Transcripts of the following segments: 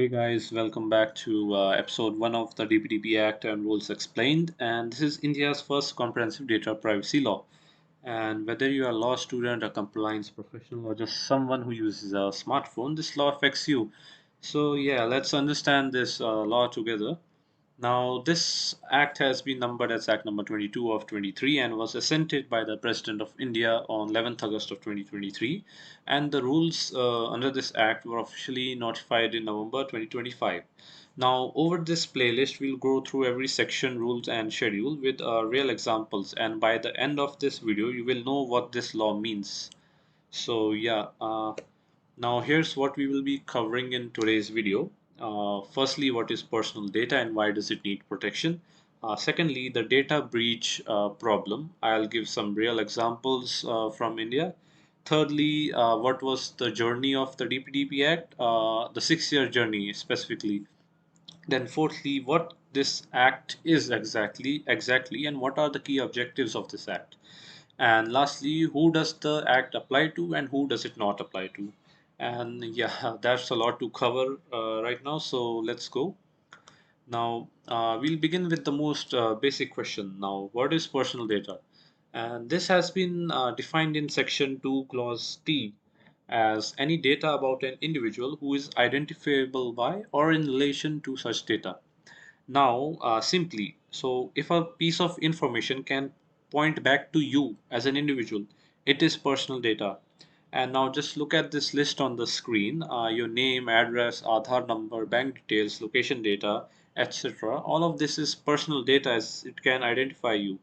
Hey guys, welcome back to episode 1 of the DPDP Act and Rules Explained. And this is India's first comprehensive data privacy law. And whether you are a law student, a compliance professional, or just someone who uses a smartphone, this law affects you. So, yeah, let's understand this law together. Now, this act has been numbered as Act number 22 of 23 and was assented by the President of India on 11th August of 2023. And the rules under this act were officially notified in November 2025. Now, over this playlist, we'll go through every section, rules, and schedule with real examples. And by the end of this video, you will know what this law means. So, yeah, now here's what we will be covering in today's video. Firstly, what is personal data and why does it need protection? Secondly, the data breach problem. I'll give some real examples from India. Thirdly, what was the journey of the DPDP Act, the 6-year journey specifically. Then fourthly, what this act is exactly, and what are the key objectives of this act. And lastly, who does the act apply to and who does it not apply to? And yeah, that's a lot to cover right now. So let's go. Now, we'll begin with the most basic question. Now, what is personal data? And this has been defined in Section 2, Clause T as any data about an individual who is identifiable by or in relation to such data. Now, simply, so if a piece of information can point back to you as an individual, it is personal data. And now just look at this list on the screen. Your name, address, Aadhaar number, bank details, location data, etc. All of this is personal data as it can identify you.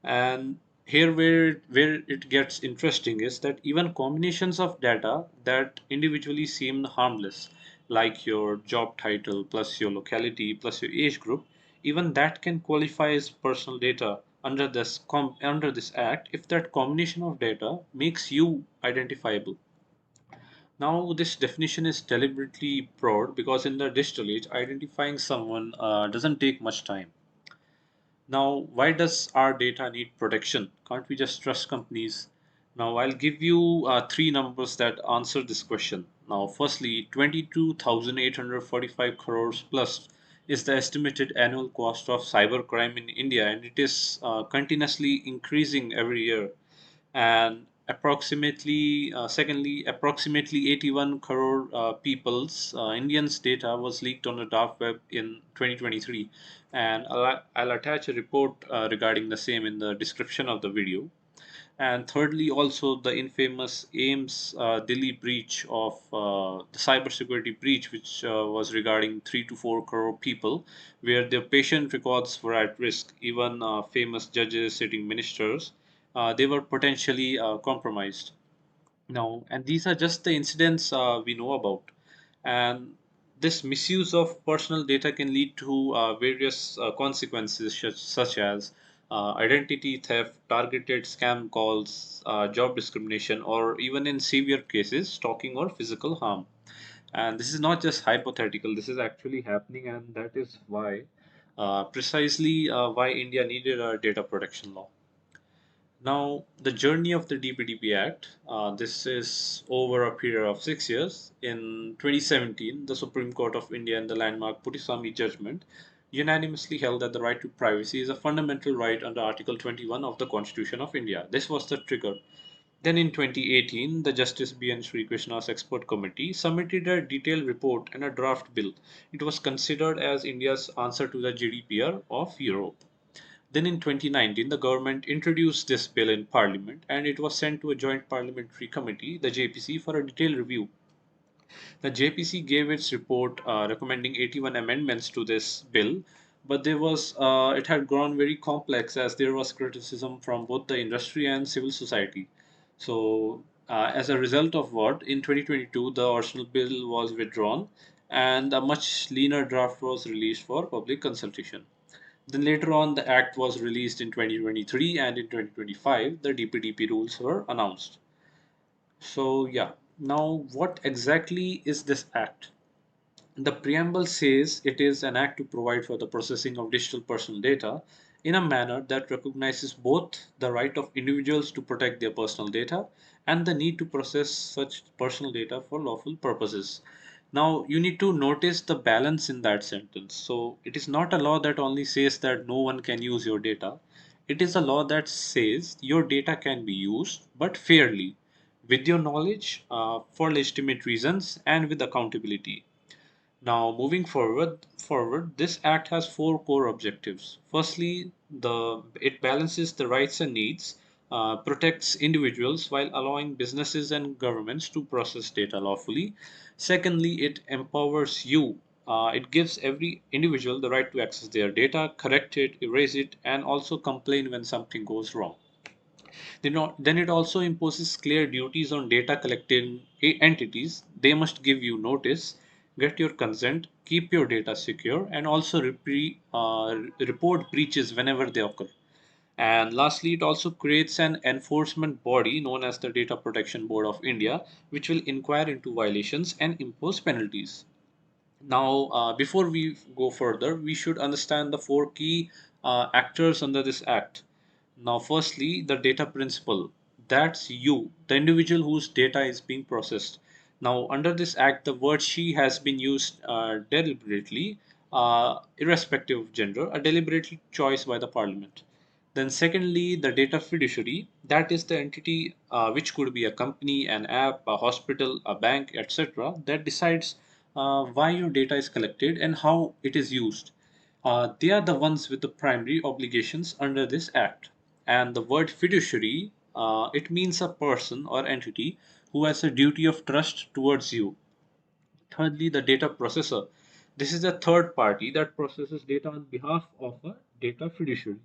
And here where it gets interesting is that even combinations of data that individually seem harmless, like your job title plus your locality plus your age group, even that can qualify as personal data under under this act if that combination of data makes you identifiable. Now, this definition is deliberately broad because in the digital age, identifying someone doesn't take much time. Now, why does our data need protection? Can't we just trust companies? Now, I'll give you three numbers that answer this question. Now, firstly, 22,845 crores plus is the estimated annual cost of cybercrime in India, and it is continuously increasing every year. And approximately 81 crore people's Indians data was leaked on the dark web in 2023, and I'll attach a report regarding the same in the description of the video. And thirdly, also the infamous Ames Delhi breach of the cybersecurity breach, which was regarding 3 to 4 crore people, where their patient records were at risk. Even famous judges, sitting ministers, they were potentially compromised. Now, and these are just the incidents we know about. And this misuse of personal data can lead to various consequences, such as identity theft, targeted scam calls, job discrimination, or even in severe cases, stalking or physical harm. And this is not just hypothetical, this is actually happening, and that is why, precisely why India needed a data protection law. Now, the journey of the DPDP Act, this is over a period of 6 years. In 2017, the Supreme Court of India in the landmark Puttaswamy judgment unanimously held that the right to privacy is a fundamental right under Article 21 of the Constitution of India. This was the trigger. Then in 2018, the Justice B.N. Sri Krishna's expert committee submitted a detailed report and a draft bill. It was considered as India's answer to the GDPR of Europe. Then in 2019, the government introduced this bill in Parliament and it was sent to a joint parliamentary committee, the JPC, for a detailed review. The JPC gave its report recommending 81 amendments to this bill, but it had grown very complex as there was criticism from both the industry and civil society. So, as a result of what, in 2022, the original bill was withdrawn and a much leaner draft was released for public consultation. Then later on, the act was released in 2023, and in 2025, the DPDP rules were announced. So, yeah, now what exactly is this act? The preamble says it is an act to provide for the processing of digital personal data in a manner that recognizes both the right of individuals to protect their personal data and the need to process such personal data for lawful purposes. Now, you need to notice the balance in that sentence. So, it is not a law that only says that no one can use your data. It is a law that says your data can be used, but fairly, with your knowledge, for legitimate reasons, and with accountability. Now, moving forward, this act has four core objectives. Firstly, it balances the rights and needs, protects individuals while allowing businesses and governments to process data lawfully. Secondly, it empowers you. It gives every individual the right to access their data, correct it, erase it, and also complain when something goes wrong. Then it also imposes clear duties on data collecting entities. They must give you notice, get your consent, keep your data secure, and also report breaches whenever they occur. And lastly, it also creates an enforcement body known as the Data Protection Board of India, which will inquire into violations and impose penalties. Now, before we go further, we should understand the four key actors under this act. Now, firstly, the data principal. That's you, the individual whose data is being processed. Now, under this act, the word she has been used deliberately, irrespective of gender, a deliberate choice by the parliament. Then, secondly, the data fiduciary. That is the entity which could be a company, an app, a hospital, a bank, etc., that decides why your data is collected and how it is used. They are the ones with the primary obligations under this act. And the word fiduciary, it means a person or entity who has a duty of trust towards you. Thirdly, the data processor. This is a third party that processes data on behalf of a data fiduciary.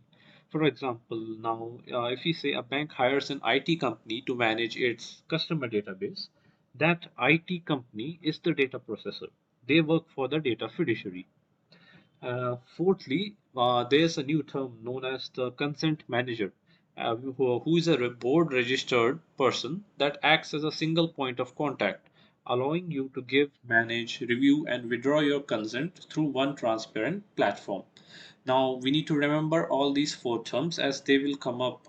For example, now if we say a bank hires an IT company to manage its customer database, that IT company is the data processor. They work for the data fiduciary. Fourthly, there's a new term known as the consent manager, who is a board registered person that acts as a single point of contact, allowing you to give, manage, review, and withdraw your consent through one transparent platform. Now, we need to remember all these four terms as they will come up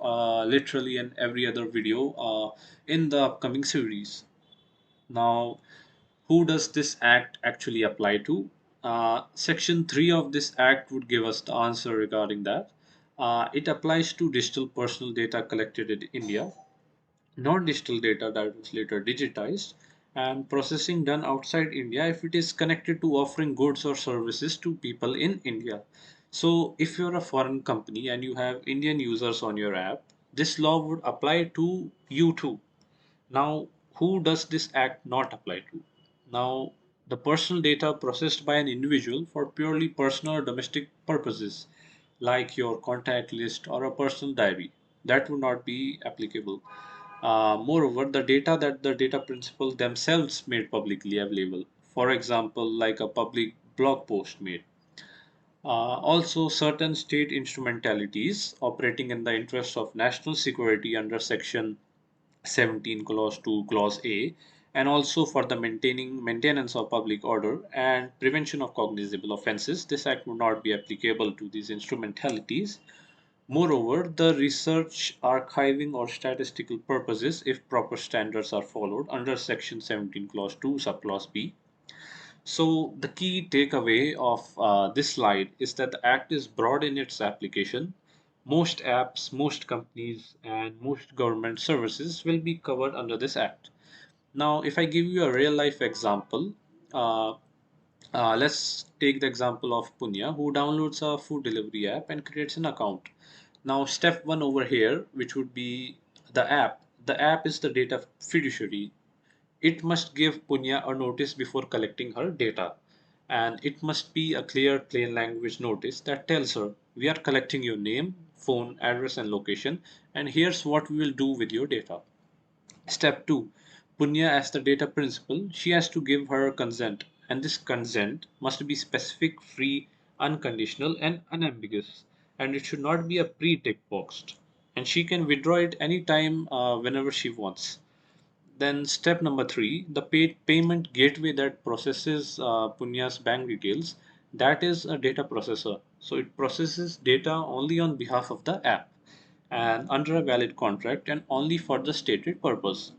literally in every other video in the upcoming series. Now, who does this act actually apply to? Section 3 of this act would give us the answer regarding that. It applies to digital personal data collected in India, non digital data that was later digitized, and processing done outside India if it is connected to offering goods or services to people in India. So, if you're a foreign company and you have Indian users on your app, this law would apply to you too. Now, who does this act not apply to? Now, the personal data processed by an individual for purely personal or domestic purposes, like your contact list or a personal diary, that would not be applicable. Moreover, the data that the data principal themselves made publicly available, for example, like a public blog post made. Also, certain state instrumentalities operating in the interest of national security under Section 17 clause 2 clause A, and also for the maintenance of public order and prevention of cognizable offences, this act would not be applicable to these instrumentalities. Moreover, the research, archiving, or statistical purposes, if proper standards are followed under Section 17 clause 2 subclause B. So the key takeaway of this slide is that the act is broad in its application. Most apps, most companies, and most government services will be covered under this act. Now, if I give you a real life example, uh, let's take the example of Punya, who downloads a food delivery app and creates an account. Now, step one over here, which would be the app. The app is the data fiduciary. It must give Punya a notice before collecting her data. And it must be a clear, plain language notice that tells her we are collecting your name, phone, address, and location, and here's what we will do with your data. Step 2. Punya, as the data principal, she has to give her consent, and this consent must be specific, free, unconditional, and unambiguous. And it should not be a pre tick boxed. And she can withdraw it anytime, whenever she wants. Then step number 3, the payment gateway that processes Punya's bank details, that is a data processor. So it processes data only on behalf of the app and under a valid contract and only for the stated purpose.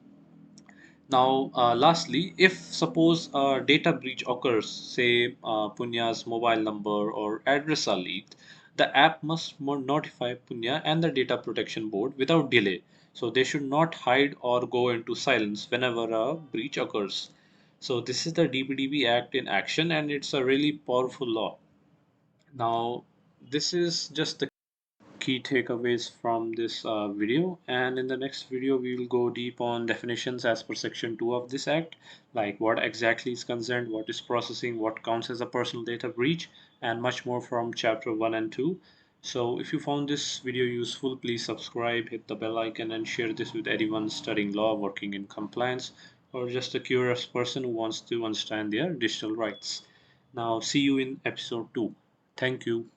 Now, lastly, if suppose a data breach occurs, say Punya's mobile number or address are leaked, the app must notify Punya and the data protection board without delay. So they should not hide or go into silence whenever a breach occurs. So this is the DPDP Act in action, and it's a really powerful law. Now, this is just the key takeaways from this video, and in the next video we will go deep on definitions as per section 2 of this act, like what exactly is concerned, what is processing, what counts as a personal data breach, and much more from chapter 1 and 2. So if you found this video useful, please subscribe, hit the bell icon, and share this with anyone studying law, working in compliance, or just a curious person who wants to understand their digital rights. Now see you in episode 2. Thank you.